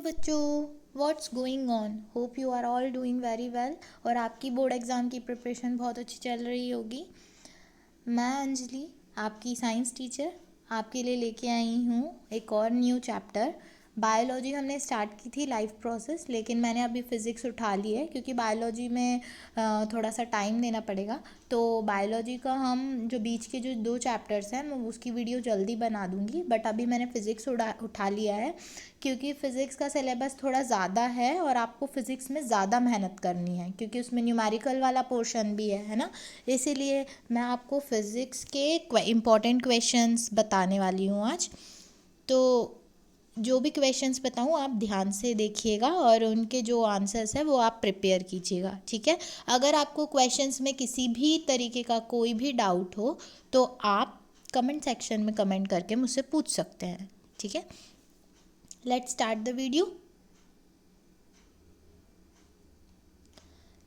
बच्चों, what's going on? Hope you are all doing very well और आपकी board exam की प्रिपरेशन बहुत अच्छी चल रही होगी। मैं अंजलि, आपकी साइंस टीचर, आपके लिए लेके आई हूँ एक और न्यू चैप्टर। बायोलॉजी हमने स्टार्ट की थी लाइफ प्रोसेस, लेकिन मैंने अभी फ़िज़िक्स उठा ली है क्योंकि बायोलॉजी में थोड़ा सा टाइम देना पड़ेगा। तो बायोलॉजी का हम जो बीच के जो 2 चैप्टर्स हैं मैं उसकी वीडियो जल्दी बना दूँगी, बट अभी मैंने फ़िज़िक्स उठा लिया है क्योंकि फ़िज़िक्स का सिलेबस थोड़ा ज़्यादा है और आपको फ़िज़िक्स में ज़्यादा मेहनत करनी है क्योंकि उसमें न्यूमेरिकल वाला पोर्शन भी है ना। इसीलिए मैं आपको फ़िज़िक्स के इम्पॉर्टेंट क्वेश्चंस बताने वाली हूँ आज। तो जो भी क्वेश्चंस बताऊँ आप ध्यान से देखिएगा और उनके जो आंसर्स है वो आप प्रिपेयर कीजिएगा, ठीक है। अगर आपको क्वेश्चंस में किसी भी तरीके का कोई भी डाउट हो तो आप कमेंट सेक्शन में कमेंट करके मुझसे पूछ सकते हैं, ठीक है। Let's start the video.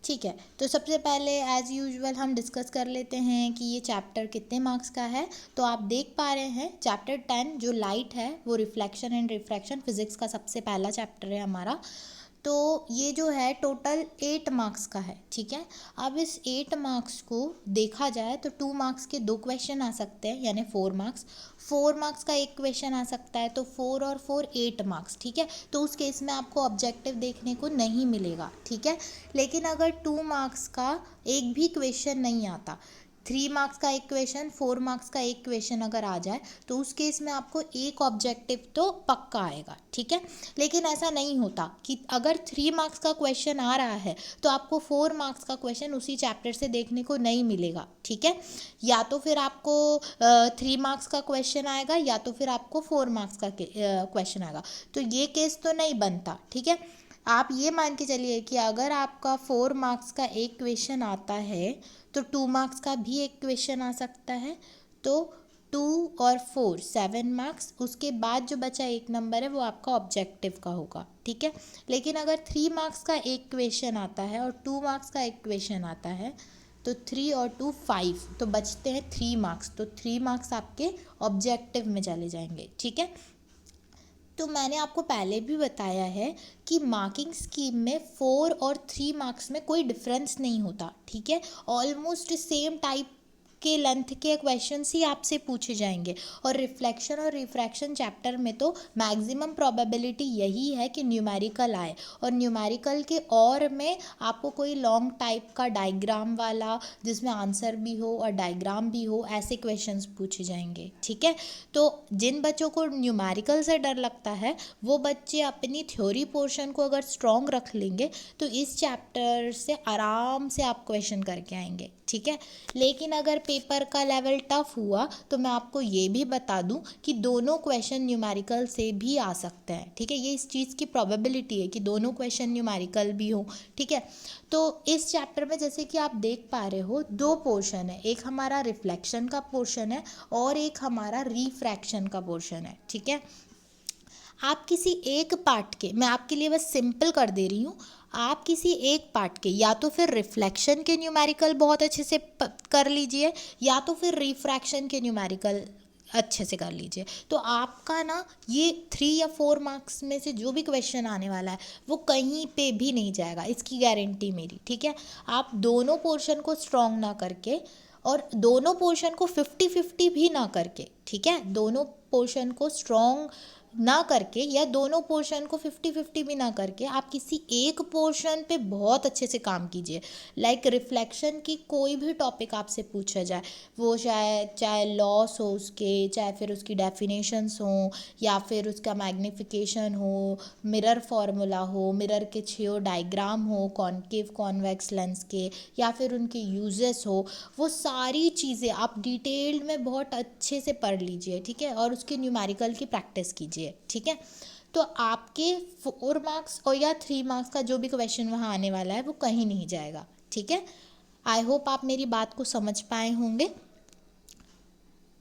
ठीक है, तो सबसे पहले एज़ यूजुअल हम डिस्कस कर लेते हैं कि ये चैप्टर कितने मार्क्स का है। तो आप देख पा रहे हैं चैप्टर 10 जो लाइट है वो रिफ्लेक्शन एंड रिफ्रैक्शन, फिज़िक्स का सबसे पहला चैप्टर है हमारा। तो ये जो है टोटल 8 मार्क्स का है, ठीक है। अब इस 8 मार्क्स को देखा जाए तो 2 मार्क्स के 2 क्वेश्चन आ सकते हैं यानी 4 मार्क्स। 4 मार्क्स का एक क्वेश्चन आ सकता है, तो 4 और 4 8 मार्क्स, ठीक है। तो उस केस में आपको ऑब्जेक्टिव देखने को नहीं मिलेगा, ठीक है। लेकिन अगर 2 मार्क्स का एक भी क्वेश्चन नहीं आता, 3 मार्क्स का एक क्वेश्चन, 4 मार्क्स का एक क्वेश्चन अगर आ जाए तो उस केस में आपको एक ऑब्जेक्टिव तो पक्का आएगा, ठीक है। लेकिन ऐसा नहीं होता कि अगर 3 मार्क्स का क्वेश्चन आ रहा है तो आपको 4 मार्क्स का क्वेश्चन उसी चैप्टर से देखने को नहीं मिलेगा, ठीक है। या तो फिर आपको 3 मार्क्स का क्वेश्चन आएगा या तो फिर आपको 4 मार्क्स का क्वेश्चन आएगा। तो ये केस तो नहीं बनता, ठीक है। आप ये मान के चलिए कि अगर आपका 4 मार्क्स का एक क्वेश्चन आता है तो 2 मार्क्स का भी एक क्वेश्चन आ सकता है। तो 2 और 4 7 मार्क्स, उसके बाद जो बचा एक नंबर है वो आपका ऑब्जेक्टिव का होगा, ठीक है। लेकिन अगर 3 मार्क्स का एक क्वेश्चन आता है और 2 मार्क्स का एक क्वेश्चन आता है तो 3 और 2 5, तो बचते हैं 3 मार्क्स। तो 3 मार्क्स आपके ऑब्जेक्टिव में चले जाएंगे, ठीक है। तो मैंने आपको पहले भी बताया है कि मार्किंग स्कीम में 4 और 3 मार्क्स में कोई डिफरेंस नहीं होता, ठीक है। ऑलमोस्ट सेम टाइप के लेंथ के क्वेश्चंस ही आपसे पूछे जाएंगे। और रिफ्लेक्शन और रिफ्रैक्शन चैप्टर में तो मैक्सिमम प्रोबेबिलिटी यही है कि न्यूमेरिकल आए, और न्यूमेरिकल के और में आपको कोई लॉन्ग टाइप का डायग्राम वाला जिसमें आंसर भी हो और डायग्राम भी हो, ऐसे क्वेश्चंस पूछे जाएंगे, ठीक है। तो जिन बच्चों को न्यूमेरिकल से डर लगता है वो बच्चे अपनी थ्योरी पोर्शन को अगर स्ट्रॉन्ग रख लेंगे तो इस चैप्टर से आराम से आप क्वेश्चन करके आएंगे, ठीक है। लेकिन अगर पेपर का लेवल टफ हुआ तो मैं आपको ये भी बता दूं कि दोनों क्वेश्चन न्यूमेरिकल से भी आ सकते हैं, ठीक है। ये इस चीज़ की प्रोबेबिलिटी है कि दोनों क्वेश्चन न्यूमेरिकल भी हो, ठीक है। तो इस चैप्टर में जैसे कि आप देख पा रहे हो 2 पोर्शन है, एक हमारा रिफ्लेक्शन का पोर्शन है और एक हमारा रिफ्रैक्शन का पोर्शन है, ठीक है। आप किसी एक पार्ट के, मैं आपके लिए बस सिंपल कर दे रही हूँ, आप किसी एक पार्ट के या तो फिर रिफ्लेक्शन के न्यूमेरिकल बहुत अच्छे से कर लीजिए या तो फिर रिफ्रैक्शन के न्यूमेरिकल अच्छे से कर लीजिए। तो आपका ना ये 3 या 4 मार्क्स में से जो भी क्वेश्चन आने वाला है वो कहीं पे भी नहीं जाएगा, इसकी गारंटी मेरी, ठीक है। आप दोनों पोर्शन को स्ट्रॉन्ग ना करके और दोनों पोर्शन को 50-50 भी ना करके, ठीक है, दोनों पोर्शन को स्ट्रॉन्ग ना करके या दोनों पोर्शन को 50-50 भी ना करके आप किसी एक पोर्शन पे बहुत अच्छे से काम कीजिए। लाइक रिफ्लेक्शन की कोई भी टॉपिक आपसे पूछा जाए, वो चाहे लॉस हो उसके, चाहे फिर उसकी डेफिनेशंस हो या फिर उसका मैग्निफिकेशन हो, मिरर फार्मूला हो, मिरर के छियो डायग्राम हो, कॉनकेव कॉन्वेक्स लेंस के, या फिर उनके यूजेस हो, वो सारी चीज़ें आप डिटेल्ड में बहुत अच्छे से पढ़ लीजिए, ठीक है। और उसके न्यूमेरिकल की प्रैक्टिस कीजिए, ठीक है। तो आपके 4 मार्क्स और या 3 मार्क्स का जो भी क्वेश्चन वहाँ आने वाला है वो कहीं नहीं जाएगा, ठीक है। आई होप आप मेरी बात को समझ पाए होंगे।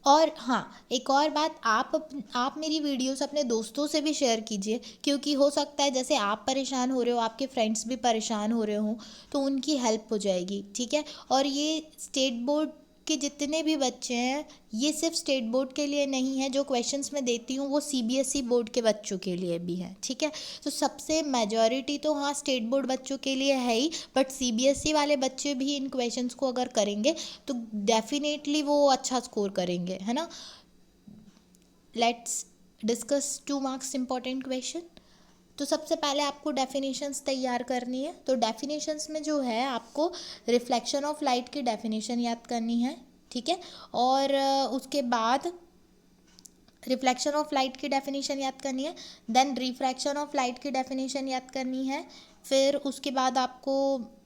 और हाँ, एक और बात, आप मेरी वीडियोस अपने दोस्तों से भी शेयर कीजिए क्योंकि हो सकता है जैसे आप परेशान हो रहे हो आपके फ्रेंड्स भी परेशान हो रहे हो, तो उनकी हेल्प हो जाएगी, ठीक है। और ये स्टेट बोर्ड के जितने भी बच्चे हैं, ये सिर्फ स्टेट बोर्ड के लिए नहीं है, जो क्वेश्चंस मैं देती हूँ वो सीबीएसई बोर्ड के बच्चों के लिए भी है, ठीक है। तो सबसे मेजॉरिटी तो हाँ स्टेट बोर्ड बच्चों के लिए है ही, बट सीबीएसई वाले बच्चे भी इन क्वेश्चंस को अगर करेंगे तो डेफिनेटली वो अच्छा स्कोर करेंगे, है ना। Let's discuss 2 marks important question. तो सबसे पहले आपको डेफिनेशंस तैयार करनी है। तो डेफिनेशंस में जो है आपको रिफ्लेक्शन ऑफ लाइट की डेफिनेशन याद करनी है, ठीक है। और उसके बाद रिफ्लेक्शन ऑफ लाइट की डेफिनेशन याद करनी है, देन रिफ्रैक्शन ऑफ लाइट की डेफिनेशन याद करनी है, फिर उसके बाद आपको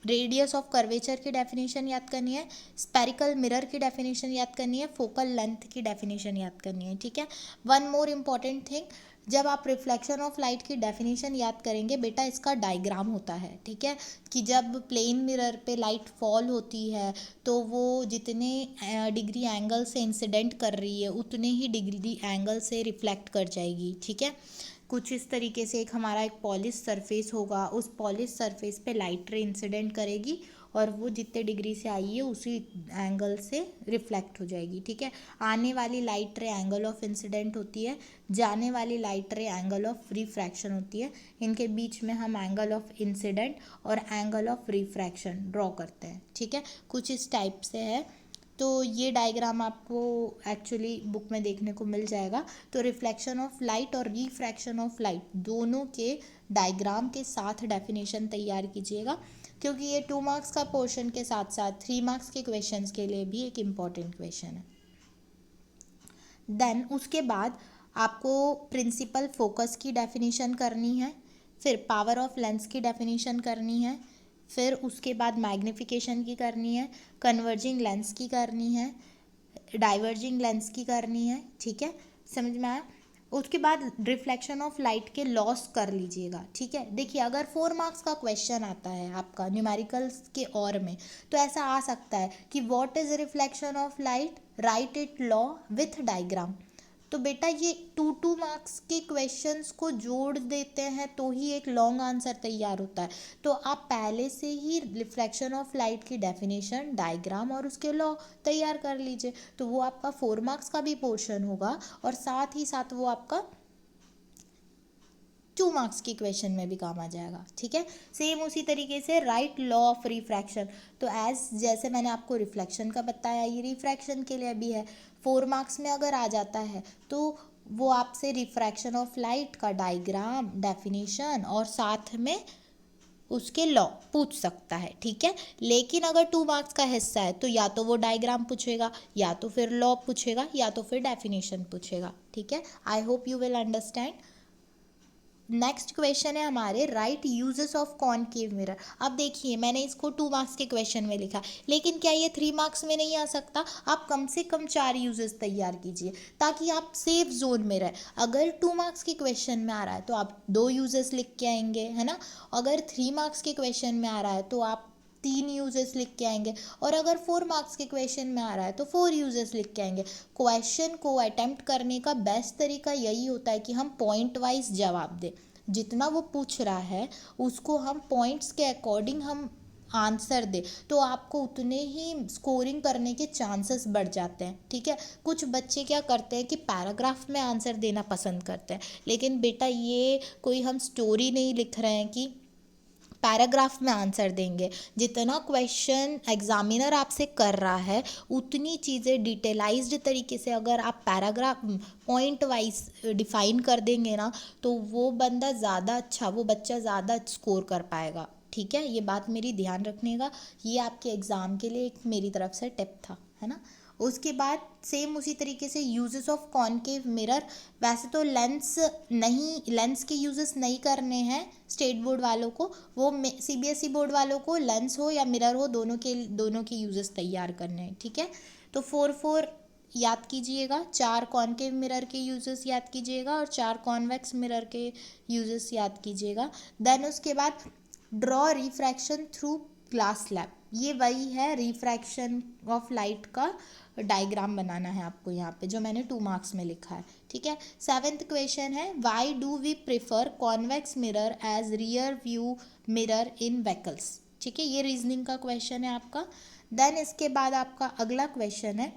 रेडियस ऑफ कर्वेचर की डेफिनेशन याद करनी है, स्पेरिकल मिरर की डेफिनेशन याद करनी है, फोकल लेंथ की डेफिनेशन याद करनी है, ठीक है। वन मोर इम्पॉर्टेंट थिंग, जब आप रिफ्लेक्शन ऑफ लाइट की डेफिनेशन याद करेंगे बेटा, इसका डायग्राम होता है, ठीक है, कि जब प्लेन मिरर पे लाइट फॉल होती है तो वो जितने डिग्री एंगल से इंसिडेंट कर रही है उतने ही डिग्री एंगल से रिफ्लेक्ट कर जाएगी, ठीक है। कुछ इस तरीके से एक हमारा एक पॉलिश सरफेस होगा, उस पॉलिश सरफेस पे लाइट रे इंसिडेंट करेगी और वो जितने डिग्री से आई है उसी एंगल से रिफ्लेक्ट हो जाएगी, ठीक है। आने वाली लाइट रे एंगल ऑफ इंसिडेंट होती है, जाने वाली लाइट रे एंगल ऑफ रिफ्रैक्शन होती है। इनके बीच में हम एंगल ऑफ इंसिडेंट और एंगल ऑफ रिफ्रैक्शन ड्रॉ करते हैं, ठीक है। कुछ इस टाइप से है। तो ये डायग्राम आपको एक्चुअली बुक में देखने को मिल जाएगा। तो रिफ्लेक्शन ऑफ लाइट और रिफ्रैक्शन ऑफ लाइट दोनों के डायग्राम के साथ डेफिनेशन तैयार कीजिएगा, क्योंकि ये 2 मार्क्स का पोर्शन के साथ साथ 3 मार्क्स के क्वेश्चंस के लिए भी एक इम्पॉर्टेंट क्वेश्चन है। देन उसके बाद आपको प्रिंसिपल फोकस की डेफिनेशन करनी है, फिर पावर ऑफ लेंस की डेफिनेशन करनी है, फिर उसके बाद मैग्नीफिकेशन की करनी है, कन्वर्जिंग लेंस की करनी है, डाइवर्जिंग लेंस की करनी है, ठीक है, समझ में आया। उसके बाद रिफ्लेक्शन ऑफ लाइट के लॉस कर लीजिएगा, ठीक है। देखिए अगर 4 मार्क्स का क्वेश्चन आता है आपका न्यूमेरिकल्स के और में, तो ऐसा आ सकता है कि what is reflection of light, right it law with diagram. तो बेटा ये 2 मार्क्स के क्वेश्चंस को जोड़ देते हैं तो ही एक लॉन्ग आंसर तैयार होता है। तो आप पहले से ही रिफ्लेक्शन ऑफ लाइट की डेफिनेशन, डायग्राम और उसके लॉ तैयार कर लीजिए, तो वो आपका 4 मार्क्स का भी पोर्शन होगा और साथ ही साथ वो आपका 2 मार्क्स की क्वेश्चन में भी काम आ जाएगा, ठीक है। सेम उसी तरीके से राइट लॉ ऑफ रिफ्रैक्शन, तो एज जैसे मैंने आपको रिफ्लेक्शन का बताया, ये रिफ्रैक्शन के लिए भी है। 4 मार्क्स में अगर आ जाता है तो वो आपसे रिफ्रैक्शन ऑफ लाइट का डायग्राम, डेफिनेशन और साथ में उसके लॉ पूछ सकता है, ठीक है। लेकिन अगर 2 मार्क्स का हिस्सा है तो या तो वो डायग्राम पूछेगा, या तो फिर लॉ पूछेगा, या तो फिर डेफिनेशन पूछेगा, ठीक है। I hope you will understand. Next question है हमारे right uses of concave mirror. अब देखिए मैंने इसको 2 मार्क्स के क्वेश्चन में लिखा, लेकिन क्या ये 3 मार्क्स में नहीं आ सकता? आप कम से कम 4 यूजेस तैयार कीजिए ताकि आप सेफ जोन में रहे। अगर 2 मार्क्स के क्वेश्चन में आ रहा है तो आप 2 यूजेस लिख के आएंगे, है ना। अगर 3 मार्क्स के क्वेश्चन में आ रहा है तो आप 3 यूजेस लिख के आएंगे, और अगर 4 मार्क्स के क्वेश्चन में आ रहा है तो 4 यूजेस लिख के आएंगे। क्वेश्चन को अटेम्प्ट करने का बेस्ट तरीका यही होता है कि हम पॉइंट वाइज जवाब दें। जितना वो पूछ रहा है उसको हम पॉइंट्स के अकॉर्डिंग हम आंसर दे, तो आपको उतने ही स्कोरिंग करने के चांसेस बढ़ जाते हैं, ठीक है। कुछ बच्चे क्या करते हैं कि पैराग्राफ में आंसर देना पसंद करते हैं, लेकिन बेटा ये कोई हम स्टोरी नहीं लिख रहे हैं कि पैराग्राफ में आंसर देंगे। जितना क्वेश्चन एग्जामिनर आपसे कर रहा है उतनी चीज़ें डिटेलाइज्ड तरीके से अगर आप पैराग्राफ पॉइंट वाइज डिफाइन कर देंगे ना, तो वो बंदा ज़्यादा अच्छा, वो बच्चा ज़्यादा स्कोर कर पाएगा, ठीक है। ये बात मेरी ध्यान रखने का, ये आपके एग्ज़ाम के लिए एक मेरी तरफ से टिप था, है ना। उसके बाद सेम उसी तरीके से यूजेस ऑफ कॉनकेव मिरर। वैसे तो लेंस के यूजेस नहीं करने हैं स्टेट बोर्ड वालों को, वो सीबीएसई बोर्ड वालों को लेंस हो या मिरर हो दोनों के यूजेस तैयार करने हैं, ठीक है। तो 4 याद कीजिएगा, 4 कॉनकेव मिरर के यूजेस याद कीजिएगा और 4 कॉन्वेक्स मिरर के यूजेस याद कीजिएगा। देन उसके बाद draw refraction through glass slab, ये वही है रिफ्रैक्शन ऑफ लाइट का डायग्राम बनाना है आपको यहाँ पे, जो मैंने 2 मार्क्स में लिखा है, ठीक है। 7th क्वेश्चन है why do we prefer convex mirror as rear view mirror in vehicles, ठीक है, ये रीजनिंग का क्वेश्चन है आपका। देन इसके बाद आपका अगला क्वेश्चन है,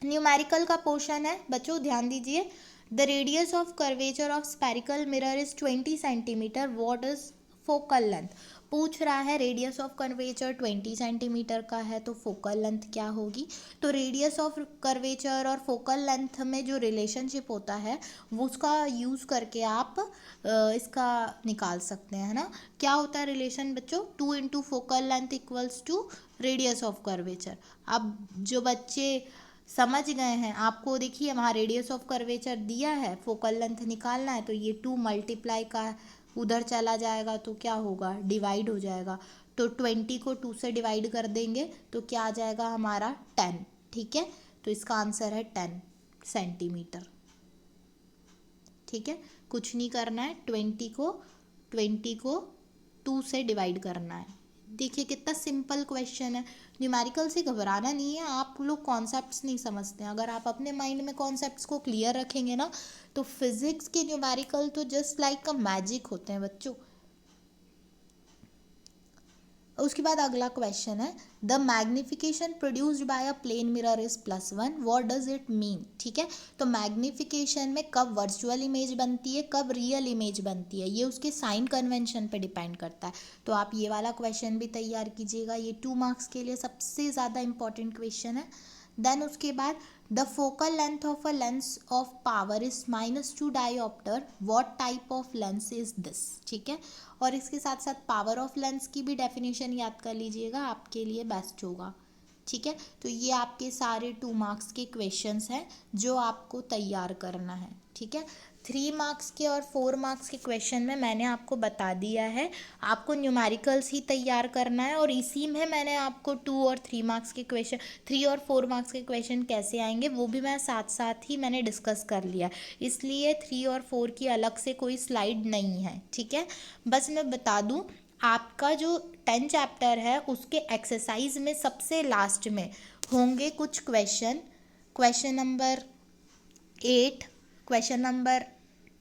न्यूमेरिकल का पोर्शन है बच्चों, ध्यान दीजिए। The radius of curvature of spherical mirror is 20 centimetre, what is focal length. पूछ रहा है रेडियस ऑफ कर्वेचर 20 सेंटीमीटर का है तो फोकल लेंथ क्या होगी। तो रेडियस ऑफ कर्वेचर और फोकल लेंथ में जो रिलेशनशिप होता है वो उसका यूज़ करके आप इसका निकाल सकते हैं, है ना। क्या होता है रिलेशन बच्चों, 2 into focal length equals to radius of curvature. अब जो बच्चे समझ गए हैं, आपको देखिए वहाँ रेडियस ऑफ कर्वेचर दिया है, फोकल लेंथ निकालना है, तो ये 2 मल्टीप्लाई का उधर चला जाएगा तो क्या होगा, डिवाइड हो जाएगा। तो 20 को 2 से डिवाइड कर देंगे तो क्या आ जाएगा हमारा 10, ठीक है। तो इसका आंसर है 10 सेंटीमीटर, ठीक है। कुछ नहीं करना है, 20 को 2 से डिवाइड करना है। देखिए कितना सिंपल क्वेश्चन है। न्यूमेरिकल से घबराना नहीं है, आप लोग कॉन्सेप्ट्स नहीं समझते हैं। अगर आप अपने माइंड में कॉन्सेप्ट्स को क्लियर रखेंगे ना तो फिजिक्स के न्यूमेरिकल तो जस्ट लाइक अ मैजिक होते हैं बच्चों। उसके बाद अगला क्वेश्चन है, the magnification produced by a plane mirror is +1, what does it mean. ठीक है, तो मैग्निफिकेशन में कब वर्चुअल इमेज बनती है, कब रियल इमेज बनती है, ये उसके साइन कन्वेंशन पे डिपेंड करता है। तो आप ये वाला क्वेश्चन भी तैयार कीजिएगा, ये 2 मार्क्स के लिए सबसे ज़्यादा इंपॉर्टेंट क्वेश्चन है। देन उसके बाद the focal length of a lens of power is -2 dioptre, what type of lens is this. ठीक है, और इसके साथ साथ पावर ऑफ लेंस की भी डेफिनेशन याद कर लीजिएगा, आपके लिए बेस्ट होगा। ठीक है, तो ये आपके सारे 2 मार्क्स के क्वेश्चंस हैं जो आपको तैयार करना है। ठीक है, 3 मार्क्स के और 4 मार्क्स के क्वेश्चन में मैंने आपको बता दिया है, आपको न्यूमेरिकल्स ही तैयार करना है। और इसी में मैंने आपको 2 और 3 मार्क्स के क्वेश्चन, 3 और 4 मार्क्स के क्वेश्चन कैसे आएंगे वो भी मैं साथ साथ ही मैंने डिस्कस कर लिया, इसलिए 3 और 4 की अलग से कोई स्लाइड नहीं है। ठीक है, बस मैं बता दूं, आपका जो 10 चैप्टर है उसके एक्सरसाइज में सबसे लास्ट में होंगे कुछ question, question number 8, question number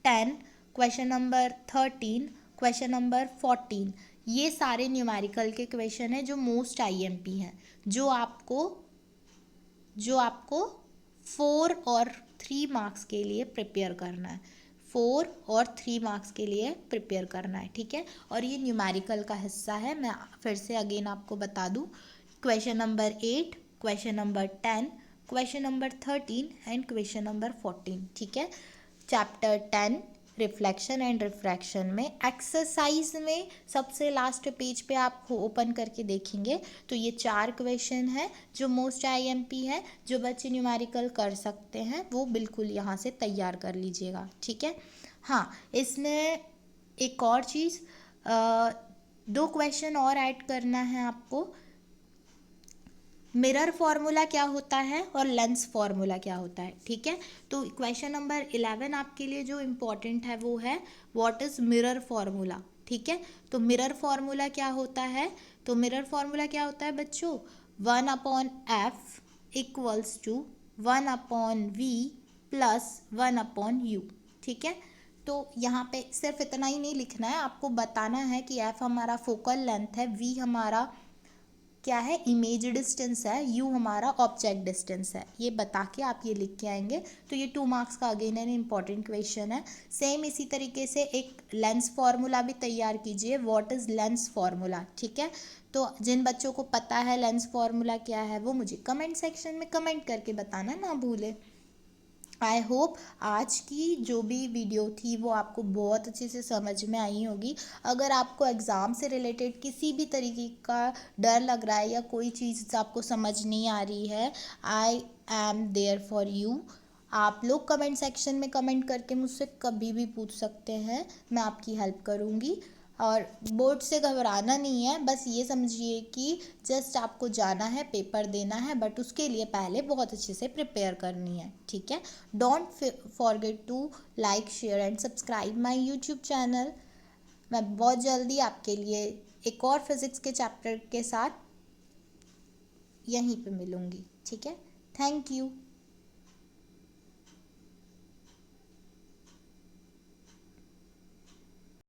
10, question number 13, question number 14। ये सारे न्यूमेरिकल के क्वेश्चन हैं जो मोस्ट आईएमपी हैं, जो आपको 4 और 3 मार्क्स के लिए प्रिपेयर करना है, 4 और 3 मार्क्स के लिए प्रिपेयर करना है। ठीक है, और ये न्यूमेरिकल का हिस्सा है। मैं फिर से अगेन आपको बता दूं, question number 8, question number 10, question number 13 and question number 14। ठीक है, चैप्टर 10 रिफ्लेक्शन एंड रिफ्रैक्शन में एक्सरसाइज में सबसे लास्ट पेज पे आप ओपन करके देखेंगे तो ये 4 क्वेश्चन है जो मोस्ट आईएमपी है, जो बच्चे न्यूमेरिकल कर सकते हैं वो बिल्कुल यहाँ से तैयार कर लीजिएगा। ठीक है, हाँ इसमें एक और चीज़, 2 क्वेश्चन और ऐड करना है आपको, मिरर फार्मूला क्या होता है और लेंस फार्मूला क्या होता है। ठीक है, तो क्वेश्चन नंबर 11 आपके लिए जो इम्पोर्टेंट है वो है व्हाट इज मिरर फार्मूला। ठीक है, तो मिरर फार्मूला क्या होता है, तो मिरर फार्मूला क्या होता है बच्चों, 1/f equals to 1/v plus 1/u। ठीक है, तो यहाँ पे सिर्फ इतना ही नहीं लिखना है, आपको बताना है कि f हमारा फोकल लेंथ है, v हमारा क्या है इमेज डिस्टेंस है, u हमारा ऑब्जेक्ट डिस्टेंस है, ये बता के आप ये लिख के आएंगे। तो ये 2 मार्क्स का अगेन एन इम्पॉर्टेंट क्वेश्चन है। सेम इसी तरीके से एक लेंस फार्मूला भी तैयार कीजिए, व्हाट इज लेंस फार्मूला। ठीक है, तो जिन बच्चों को पता है लेंस फार्मूला क्या है वो मुझे कमेंट सेक्शन में कमेंट करके बताना ना भूले। आई होप आज की जो भी वीडियो थी वो आपको बहुत अच्छे से समझ में आई होगी। अगर आपको एग्ज़ाम से रिलेटेड किसी भी तरीके का डर लग रहा है या कोई चीज़ आपको समझ नहीं आ रही है, I am there for you. आप लोग कमेंट सेक्शन में कमेंट करके मुझसे कभी भी पूछ सकते हैं, मैं आपकी हेल्प करूँगी। और बोर्ड से घबराना नहीं है, बस ये समझिए कि जस्ट आपको जाना है, पेपर देना है, बट उसके लिए पहले बहुत अच्छे से प्रिपेयर करनी है। ठीक है, don't forget to like share and subscribe my YouTube channel. मैं बहुत जल्दी आपके लिए एक और फिज़िक्स के चैप्टर के साथ यहीं पे मिलूँगी। ठीक है, थैंक यू।